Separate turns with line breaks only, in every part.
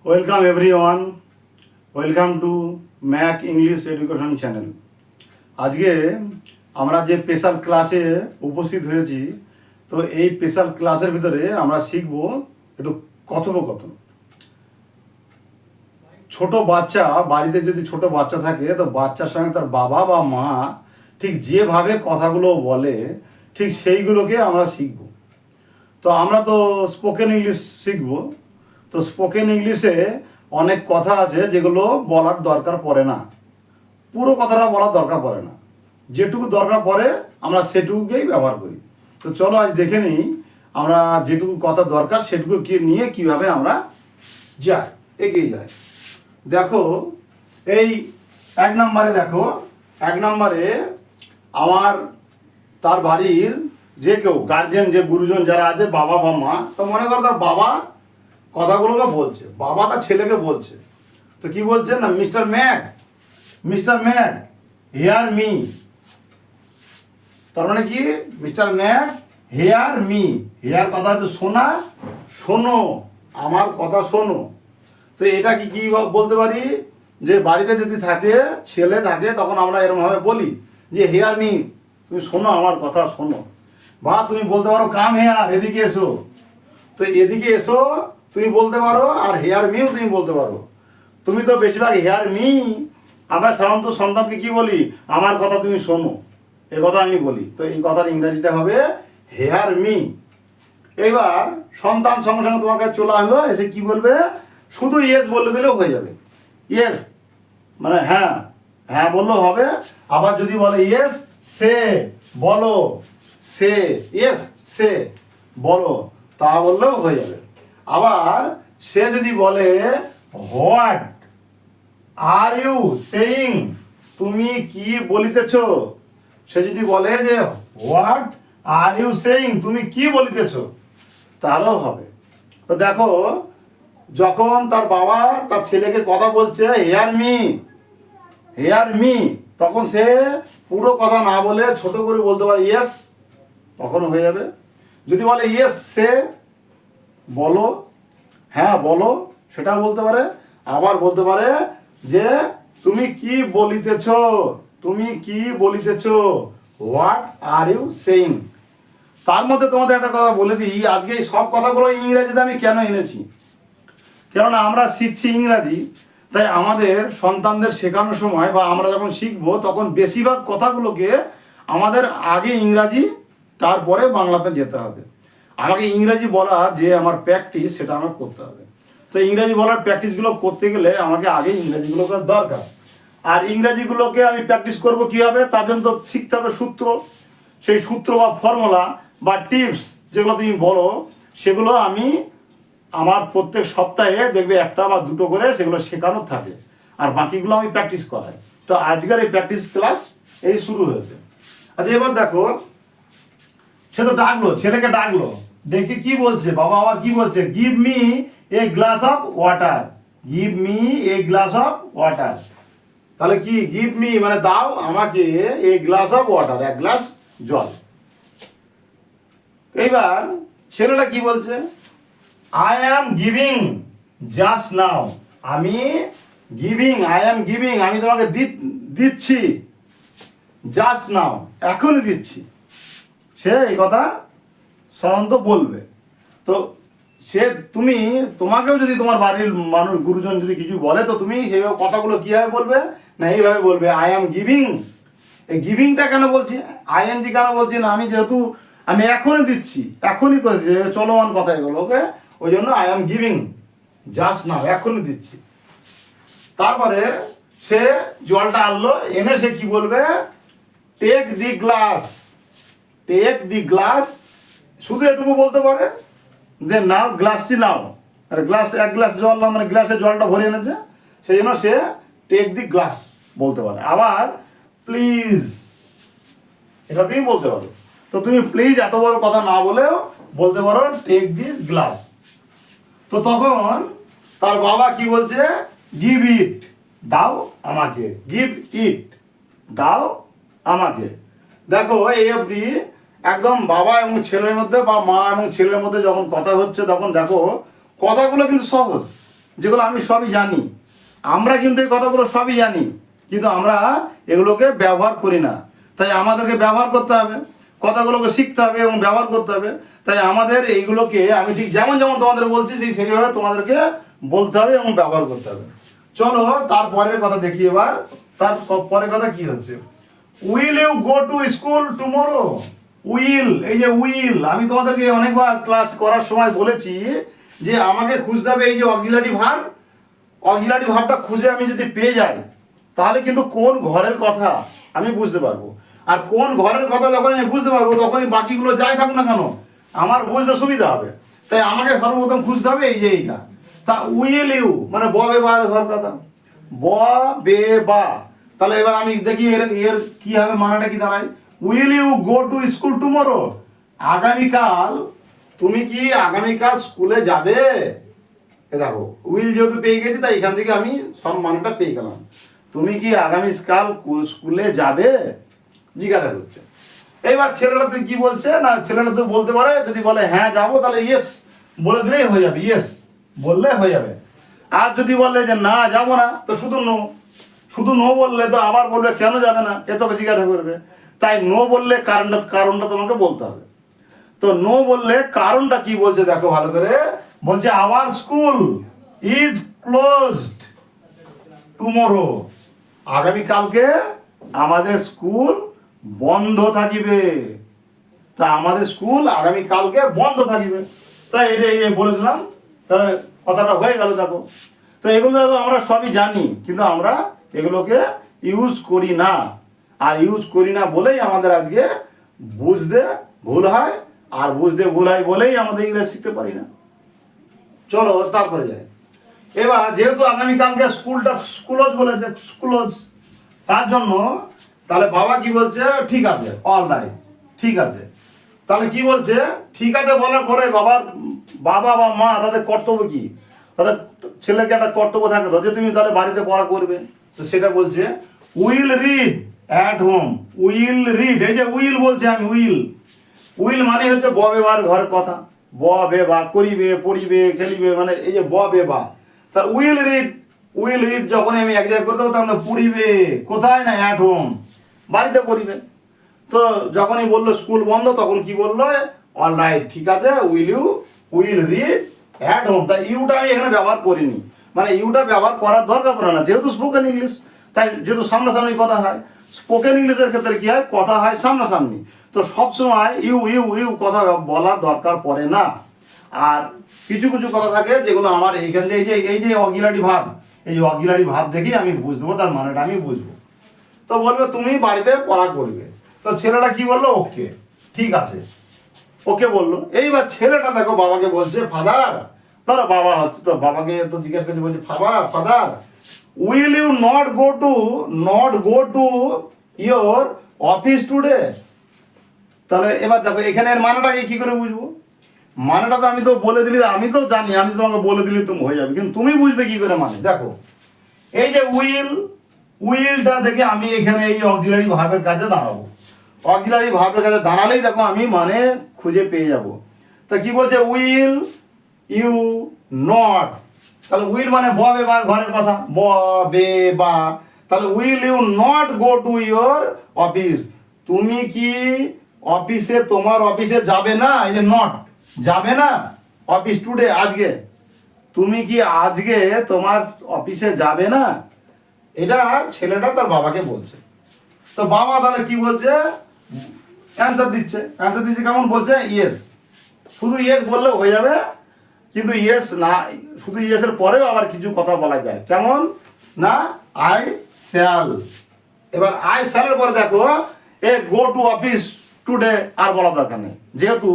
Welcome everyone, welcome to Mac English education channel. আজকে আমরা যে স্পেশাল ক্লাসে উপস্থিত হয়েছি, তো এই স্পেশাল ক্লাসের ভিতরে আমরা শিখব একটু কথোপকথন। ছোট বাচ্চা, বাড়িতে যদি ছোট বাচ্চা থাকে তো বাচ্চার সঙ্গে তার বাবা বা মা ঠিক যেভাবে কথাগুলো বলে ঠিক সেইগুলোকে আমরা শিখব। তো আমরা তো স্পোকেন ইংলিশ শিখব। তো স্পোকেন ইংলিশে অনেক কথা আছে যেগুলো বলার দরকার পড়ে না, পুরো কথাটা বলার দরকার পড়ে না, যেটুকু দরকার পড়ে আমরা সেটুকুকেই ব্যবহার করি। তো চলো আজ দেখে নিই আমরা যেটুকু কথা দরকার সেটুকু নিয়ে কিভাবে আমরা এগিয়ে যাই। দেখো এই এক নম্বরে আমার তার বাড়ির যে কেউ গার্জেন, যে গুরুজন যারা আছে, বাবা বা মা, তো মনে করো তার বাবা কথাগুলোকে বলছে, বাবা তার ছেলেকে বলছে। তো কি বলছে না, মিস্টার ম্যাক হেয়ার মি। তার মানে কি, mister Mac hear me, hear কথা হচ্ছে শোনা, শোনো, আমার কথা শোনো। তো এটা কি বলতে পারি, যে বাড়িতে যদি থাকে, ছেলে থাকে, তখন আমরা এরকমভাবে বলি যে হেয়ার মি, তুমি শোনো, আমার কথা শোনো। বা তুমি বলতে পারো কাম হেয়ার, এদিকে এসো। তো এদিকে এসো তুমি বলতে পারো, আর হেয়ার মিও তুমি বলতে পারো। তুমি তো বেশিরভাগ হেয়ার মি, আমরা সাধারণত সন্তানকে কি বলি, আমার কথা তুমি শোনো, এ কথা আমি বলি। তো এই কথার ইংরেজিটা হবে হেয়ার মি। এইবার সন্তান সঙ্গে সঙ্গে তোমার কাছে চলে আসলো, এসে কি বলবে, শুধু ইয়েস বলে দিলেও হয়ে যাবে। ইয়েস মানে হ্যাঁ, হ্যাঁ বললেও হবে। আবার যদি বলে ইয়েস সে, বলো, সে, ইয়েস সে, বলো, তা বললেও হয়ে যাবে। আবার সে যদি বলে হোয়াট আর ইউ সেইং, তুমি কি বলিতেছ, সে যদি বলে যে হোয়াট আর ইউ সেইং, তুমি কি বলিতেছ, তাহলেও হবে। তো দেখো, যখন তার বাবা তার ছেলেকে কথা বলছে হেয়ার মি, তখন সে পুরো কথা না বলে ছোট করে বলতে পারে ইয়েস, তখন হয়ে যাবে। যদি বলে ইয়েস সে, বলো, হ্যাঁ বলো, সেটাও বলতে পারে। আবার বলতে পারে যে তুমি কি বলিতেছ, হোয়াট আর ইউ সেইং। তার মধ্যে তোমাদের একটা কথা বলে দিই, আজকে এই সব কথাগুলো ইংরেজিতে আমি কেন এনেছি, কেননা আমরা শিখছি ইংরাজি, তাই আমাদের সন্তানদের শেখানোর সময় বা আমরা যখন শিখবো তখন বেশিরভাগ কথাগুলোকে আমাদের আগে ইংরাজি, তারপরে বাংলাতে যেতে হবে। আমাকে ইংরাজি বলা যে আমার প্র্যাকটিস, সেটা আমার করতে হবে। তো ইংরাজি বলার প্র্যাকটিসগুলো করতে গেলে আমাকে আগে ইংরাজিগুলোকে দরকার। আর ইংরাজিগুলোকে আমি প্র্যাকটিস করব কীভাবে, তার জন্য তো শিখতে হবে সূত্র। সেই সূত্র বা ফর্মুলা বা টিপস যেগুলো তুমি বলো, সেগুলো আমি আমার প্রত্যেক সপ্তাহে দেখবে একটা বা দুটো করে সেগুলো শেখানো থাকে, আর বাকিগুলো আমি প্র্যাকটিস করাই। তো আজকের এই প্র্যাকটিস ক্লাস এই শুরু হয়েছে। আচ্ছা এবার দেখো, সে তো ডাকলো, ছেলেকে ডাকলো, দেখে কি বলছে, বাবা আবার কি বলছে, give me a glass of water, give me a glass of water. তাহলে কি, গিভ মি মানে দাও আমাকে, এ গ্লাস অফ ওয়াটার, এক গ্লাস জল। এইবার ছেলেটা কি বলছে, I am giving just now, আমি আমি তোমাকে দিচ্ছি, জাস্ট নাও, এখনই দিচ্ছি। সে এই কথা সাধারণত বলবে। তো সে তোমাকেও যদি তোমার বাড়ির মানুষ, গুরুজন যদি কিছু বলে, তো তুমি সেইভাবে কথাগুলো কীভাবে বলবে না, এইভাবে বলবে, আই অ্যাম গিভিং। এই গিভিংটা কেন বলছি, আইএনজি কেন বলছি না, আমি এখনই দিচ্ছি, এখনই করেছি, চলমান কথা এগুলো, ওকে, ওই জন্য I am giving just now, এখনই দিচ্ছি। তারপরে সে জলটা আনলো, এনে সে কি বলবে, টেক দি গ্লাস, শুধু এটুকু বলতে পারে যে নাও, গ্লাসটি নাও। আর এক গ্লাস জল নাও মানে গ্লাসে জলটা ভরে এনেছে, সেই জন্য সে টেক দি গ্লাস বলতে পারে। আবার প্লিজ, এটা তুমি বলতে পারো। তো তুমি প্লিজ এত বড় কথা না বলেও বলতে পারো টেক দি গ্লাস। তো তখন তার বাবা কি বলছে, গিভ ইট, দাও আমাকে, গিভ ইট, দাও আমাকে। দেখো এই অবধি একদম বাবা এবং ছেলের মধ্যে বা মা এবং ছেলের মধ্যে যখন কথা হচ্ছে, তখন দেখো কথাগুলো কিন্তু সহজ, যেগুলো আমি সবই জানি। আমরা কিন্তু এই কথাগুলো সবই জানি, কিন্তু আমরা এগুলোকে ব্যবহার করি না। তাই আমাদেরকে ব্যবহার করতে হবে, কথাগুলোকে শিখতে হবে এবং ব্যবহার করতে হবে। তাই আমাদের এইগুলোকে আমি ঠিক যেমন যেমন তোমাদের বলছি সেইভাবে তোমাদেরকে বলতে হবে এবং ব্যবহার করতে হবে। চলো তারপরের কথা দেখি এবার। তার পরের কথা কি হচ্ছে, will you go to school tomorrow. Will, এই যে উইল, আমি তোমাদেরকে অনেকবার ক্লাস করার সময় বলেছি যে আমাকে খুঁজতে হবে এই যে অক্সিলারি ভার্ব। অক্সিলারি ভার্বটা খুঁজে আমি যদি পেয়ে যাই তাহলে কিন্তু কোন ঘরের কথা আমি বুঝতে পারবো। আর কোন ঘরের কথা যখন আমি বুঝতে পারবো তখনই বাকিগুলো যাই থাকুক না কেন আমার বুঝতে সুবিধা হবে। তাই আমাকে সর্বপ্রথম খুঁজতে হবে এই যে এইটা। তা উইল ইউ মানে ব বে বা ঘর কথা, ব বে বা। তাহলে এবার আমি দেখি এর এর কি হবে, মানাটা কি দাঁড়ায়। Will you go to school tomorrow, আগামীকাল তুমি কি আগামীকাল স্কুলে যাবে। এ দেখো উইল যেহেতু পেয়ে গেছি তাই এখান থেকে আমি সব মানটা পেয়ে গেলাম। তুমি কি আগামীকাল স্কুলে যাবে জিজ্ঞাসা করছে। এইবার ছেলেটা তুই কি বলছে না, ছেলেটা তুই বলতে পারে, যদি বলে হ্যাঁ যাবো তাহলে ইয়েস বলে দিলেই হয়ে যাবে, ইয়েস বললে হয়ে যাবে। আর যদি বললে যে না যাবো না তো শুধু নো। শুধু নো বললে তো আবার বলবে কেন যাবে না, এ তোকে জিজ্ঞাসা করবে। তাই নো বললে কারণটা তোমাকে বলতে হবে। তো নো বললে কারণটা কি বলছে দেখো ভালো করে, বলছে our school is closed tomorrow, আগামীকালকে আমাদের স্কুল বন্ধ থাকিবে। তা আমাদের স্কুল আগামীকালকে বন্ধ থাকিবে, তাই এটা বলে দিলাম। তাহলে কথাটা হয়ে গেল দেখো। তো এগুলো দেখো আমরা সবই জানি কিন্তু আমরা এগুলোকে ইউজ করি না। আর ইউজ করি না বলেই আমাদের আজকে বুঝতে ভুল হয়, আর বুঝতে ভুল হয় বলেই আমাদের ইংরেজি শিখতে পারি না। চলো তারপরে যাই। এবার যেহেতু আগামীকালকে স্কুলটা স্কুলজ বলেছে, স্কুলজ, তার জন্য তাহলে বাবা কি বলছে, ঠিক আছে, অল রাইট, ঠিক আছে। তাহলে কি বলছে, ঠিক আছে বলার পরে বাবা বা মা তাদের কর্তব্য কি, তাদের ছেলেকে একটা কর্তব্য থাকে তো যে তুমি তাহলে বাড়িতে পড়া করবে। তো সেটা বলছে will read at home. Will read, এই যে উইল বলছে আমি উইল, উইল মানে হচ্ছে ব বে বার ঘরের কথা, ব বে বা করিবে পড়িবে খেলিবে, মানে এই যে ব বে বা। তা উইল রিড, উইল রিড যখন আমি এক জায়গায় করে দেবো তখন পড়িবে কোথায় না অ্যাট হোম, বাড়িতে পড়িবে। তো যখনই বললো স্কুল বন্ধ তখন কি বললো, অল রাইট, ঠিক আছে, উইল রিড অ্যাট হোম। তাই ইউটা আমি এখানে ব্যবহার করিনি, মানে ইউটা ব্যবহার করার দরকার পড়ে না যেহেতু স্পোকেন ইংলিশ। তাই যেহেতু সামনাসামনি কথা হয়, স্পোকেন ইংলিশের ক্ষেত্রে কি হয়, কথা হয় সামনাসামনি। তো সবসময় ইউ ইউ ইউ কথা বলার দরকার পড়ে না। আর কিছু কিছু কথা থাকে যেগুলো আমার এইখান থেকে এই যে অক্সিলারি ভার্ব, এই অক্সিলারি ভার্ব দেখেই আমি বুঝতে দেবো, তার মানেটা আমি বুঝবো। তো বলবে তুমি বাড়িতে পড়া করবে। তো ছেলেটা কি বললো, ওকে, ঠিক আছে, ওকে বললো। এইবার ছেলেটা দেখো বাবাকে বলছে ফাদার, ধরো বাবা হচ্ছে, তো বাবাকে তো জিজ্ঞেস করছে, বলছে father will you not go to your office today. তাহলে এবার দেখো এখানে এর মানেটাকে কি করে বুঝবো, মানেটা তো আমি তো বলে দিলি, আমি তো জানি, আমি তো তোমাকে বলে দিলি তুমি হয়ে যাবে, কিন্তু তুমি বুঝবে কি করে মানে। দেখো এই যে উইলটা থেকে আমি এখানে এই অক্সিলারি ভার্বের কাছে দাঁড়াবো, অক্সিলারি ভার্বের কাছে দাঁড়ালেই দেখো আমি মানে খুঁজে পেয়ে যাব। তা কি বলছে, উইল ইউ নট, তাহলে উইল মানে ব বে বা ঘরের কথা, ব বে বা। তাহলে will you not go to your office, তুমি কি অফিসে, তোমার অফিসে যাবে না, এই যে নট, যাবে না অফিস টুডে, আজকে, তুমি কি আজকে তোমার অফিসে যাবে না। এটা ছেলেটা তার বাবাকে বলছে। তো বাবা তাহলে কি বলছে, অ্যান্সার দিচ্ছে কেমন বলছে, ইয়েস, শুধু ইয়েস বললে হয়ে যাবে। কিন্তু ইয়েস না, শুধু ইয়েসের পরেও আবার কিছু কথা বলা যায়, কেমন না, আই শ্যাল। এবার আই শ্যালের পরে দেখো এ গো টু অফিস টুডে আর বলা দরকার নেই, যেহেতু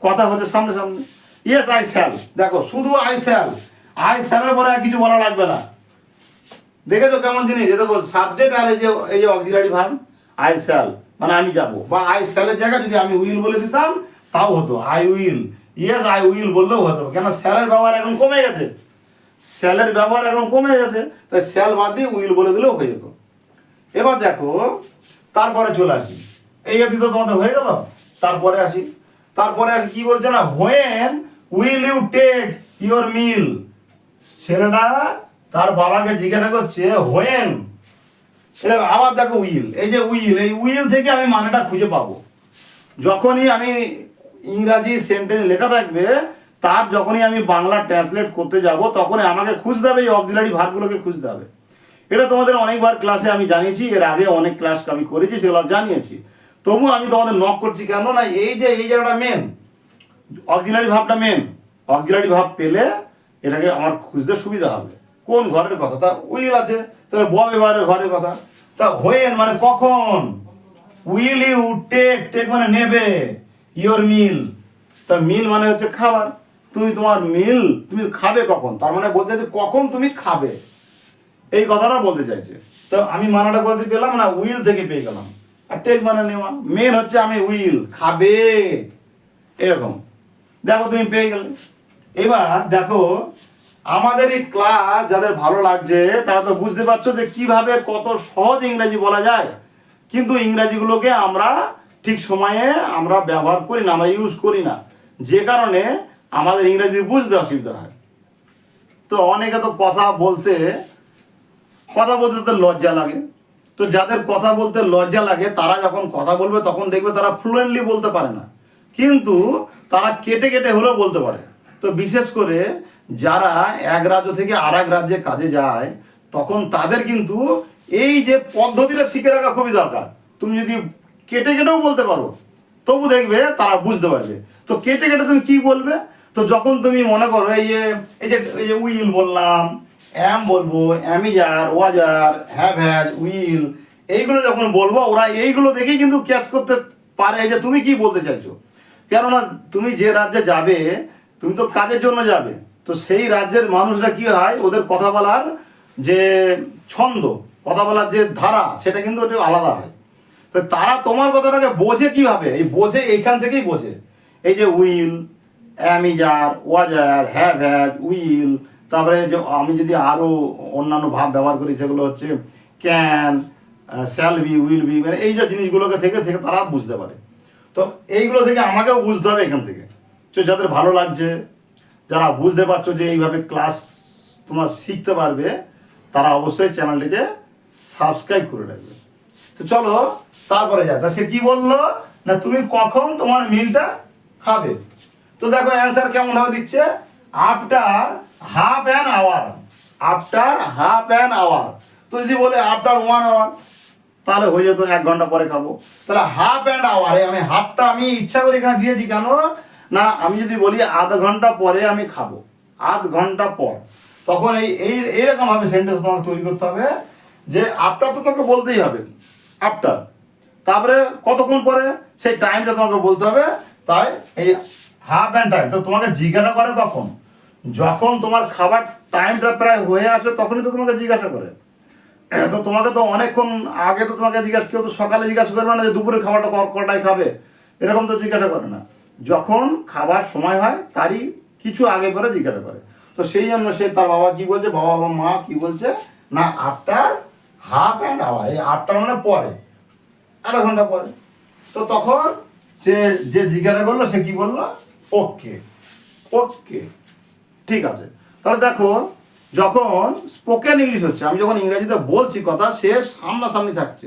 কথা হচ্ছে সামনে সামনে। ইয়েস আই শ্যাল, দেখো শুধু আই শ্যালের পরে আর কিছু বলা লাগবে না। দেখেছো কেমন জিনিস, দেখো সাবজেক্ট আর এই যে অক্সিলারি ভার্ব আই শ্যাল মানে আমি যাব, বা আই শ্যালের জায়গায় যদি আমি উইল বলে দিতাম তাও হতো, I will, yes I will বললেও হতো, কেন শ্যালের ব্যবহার এখন কমে গেছে, শ্যালের ব্যবহার এখন কমে গেছে, তাই শ্যাল বাদ দিয়ে উইল বলে দিলেও হয়ে যেত। এবার দেখো তারপরে চলে আসি, এই অবধি তো তোমাদের হয়ে গেল। তারপরে আসি কি বলছে না, when will you take your meal, ছেলেটা তার বাবাকে জিজ্ঞাসা করছে হোয়েন, এটা আবার দেখো উইল, এই যে উইল, এই উইল থেকে আমি মানেটা খুঁজে পাবো। যখনই আমি ইংরাজি সেন্টেন্স লেখা থাকবে, তার যখনই আমি বাংলা ট্রান্সলেট করতে যাব, তখনই আমাকে খুঁজতে হবে এই অক্সিলারি ভার্বগুলোকে খুঁজতে হবে। এটা তোমাদের অনেকবার ক্লাসে আমি জানিয়েছি, এর আগে অনেক ক্লাস আমি করেছি, সেগুলো জানিয়েছি। তবু আমি তোমাদের নক করছি কেন না, এই যে এই জায়গাটা মেন, অক্সিলারি ভাবটা মেন। অক্সিলারি ভাব পেলে এটাকে আমার খুঁজতে সুবিধা হবে। কোন ঘরের কথা, তা উইল আছে, তাহলে বব এবারের ঘরের কথা। তা হোয়েন মানে কখন, উইল ইউ টেক, টেক মানে নেবে, ইয়োর মিল, তা মিল মানে হচ্ছে খাবার। তুমি তোমার মিল তুমি খাবে কখন, তার মানে বলতে চাইছে কখন তুমি খাবে, এই কথাটা বলতে চাইছে। তো আমি মানাটা কোথাতে পেলাম না, উইল থেকে পেয়ে গেলাম। আর টেক মানে নেওয়া, মেন হচ্ছে আমি উইল, খাবে, এরকম। দেখো তুমি পেয়ে গেলে। এবার দেখো আমাদের এই ক্লাস যাদের ভালো লাগছে তারা তো বুঝতে পারছো যে কিভাবে কত সহজ ইংরেজি বলা যায়, কিন্তু ইংরাজিগুলোকে আমরা ঠিক সময়ে আমরা ব্যবহার করি না, আমরা ইউজ করি না, যে কারণে আমাদের ইংরেজি বুঝতে অসুবিধা হয়। তো অনেকে তো কথা বলতে তো লজ্জা লাগে। তো যাদের কথা বলতে লজ্জা লাগে তারা যখন কথা বলবে তখন দেখবে তারা ফ্লুয়েন্টলি বলতে পারে না, কিন্তু তারা কেটে কেটে হলেও বলতে পারে। তো বিশেষ করে যারা এক রাজ্য থেকে আর এক রাজ্যে কাজে যায়, তখন তাদের কিন্তু এই যে পদ্ধতিটা শিখে রাখা খুবই দরকার। তুমি যদি কেটে কেটেও বলতে পারো তবু দেখবে তারা বুঝতে পারবে। তো কেটে কেটে তুমি কি বলবে, তো যখন তুমি মনে করো এই যে উইল বললাম, অ্যাম বলবো, অ্যামিজার, ওয়াজার, হ্যাভ হ্যাজ, উইল, এইগুলো যখন বলবো ওরা এইগুলো দেখেই কিন্তু ক্যাচ করতে পারে যে তুমি কি বলতে চাইছো। কেননা তুমি যে রাজ্যে যাবে, তুমি তো কাজের জন্য যাবে, তো সেই রাজ্যের মানুষরা কি হয়, ওদের কথা বলার যে ছন্দ, কথা বলার যে ধারা, সেটা কিন্তু একটু আলাদা হয়। তো তারা তোমার কথাটাকে বোঝে কিভাবে, এই বোঝে এইখান থেকেই বোঝে। এই যে will, am is are, ওয়াজার, have has, will, তারপরে যে আমি যদি আরও অন্যান্য ভাব ব্যবহার করি সেগুলো হচ্ছে can, shall be, will be, মানে এই যে জিনিসগুলোকে থেকে থেকে তারা বুঝতে পারে। তো এইগুলো থেকে আমাকেও বুঝতে হবে এখান থেকে। তো যাদের ভালো লাগছে, যারা বুঝতে পারছো যে এইভাবে ক্লাস তোমরা শিখতে পারবে, তারা অবশ্যই চ্যানেলটিকে সাবস্ক্রাইব করে রাখবে। তো চলো তারপরে যা, তা সে কি বললো না, তুমি কখন তোমার মিলটা খাবে। তো দেখো অ্যান্সার কেমন ভাবে দিচ্ছে, after half an hour, after half an hour. তো যদি বলে আফটার 1 আওয়ার, তাহলে হয়ে যেত 1 ঘন্টা পরে খাবো। তাহলে হাফ অ্যান্ড আওয়ার, আমি হাফটা আমি ইচ্ছা করে এখানে দিয়েছি কেন না, আমি যদি বলি আধ ঘন্টা পরে আমি খাবো, আধ ঘন্টা পর, তখন এইরকম ভাবে সেন্টেন্স তোমাকে তৈরি করতে হবে যে আফটার তো তোমাকে বলতেই হবে, আফটার, তারপরে কতক্ষণ পরে সেই টাইমটা তোমাকে বলতে হবে। তাই এই হাফ অ্যান্ড টাইম, তো তোমাকে জিজ্ঞাসা করে কখন, যখন তোমার খাবার টাইমটা প্রায় হয়ে আসে তখনই তো তোমাকে জিজ্ঞাসা করে। তো তোমাকে তো অনেকক্ষণ আগে তো তোমাকে জিজ্ঞাসা, কেউ তো সকালে জিজ্ঞাসা করবে না যে দুপুরের খাবারটা কটায় খাবে, এরকম তো জিজ্ঞাসা করে না। যখন খাবার সময় হয় তারই কিছু আগে পরে জিজ্ঞাসা করে। তো সেই জন্য সে তার বাবা কি বলছে, বাবা বা মা কি বলছে না, আফটার হাফ অ্যান্ড আওয়ার, এই আফটার মানে পরে, আধা ঘন্টা পরে। তো তখন সে যে জিজ্ঞাসা করলো সে কি বললো, ওকে, ওকে, ঠিক আছে। তাহলে দেখো যখন স্পোকেন ইংলিশ হচ্ছে, আমি যখন ইংরেজিতে বলছি কথা, সে সামনাসামনি থাকছে,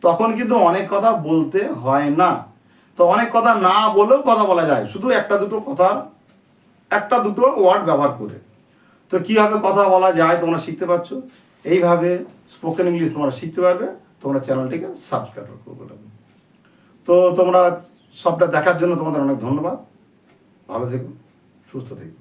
তখন কিন্তু অনেক কথা বলতে হয় না। তো অনেক কথা না বলেও কথা বলা যায়, শুধু একটা দুটো ওয়ার্ড ব্যবহার করে। তো কীভাবে কথা বলা যায় তোমরা শিখতে পারছো, এইভাবে স্পোকেন ইংলিশ তোমরা শিখতে পারবে। তোমরা চ্যানেলটিকে সাবস্ক্রাইব করবে। তো তোমরা সবটা দেখার জন্য তোমাদের অনেক ধন্যবাদ। ভালো থেকো, সুস্থ থেকো।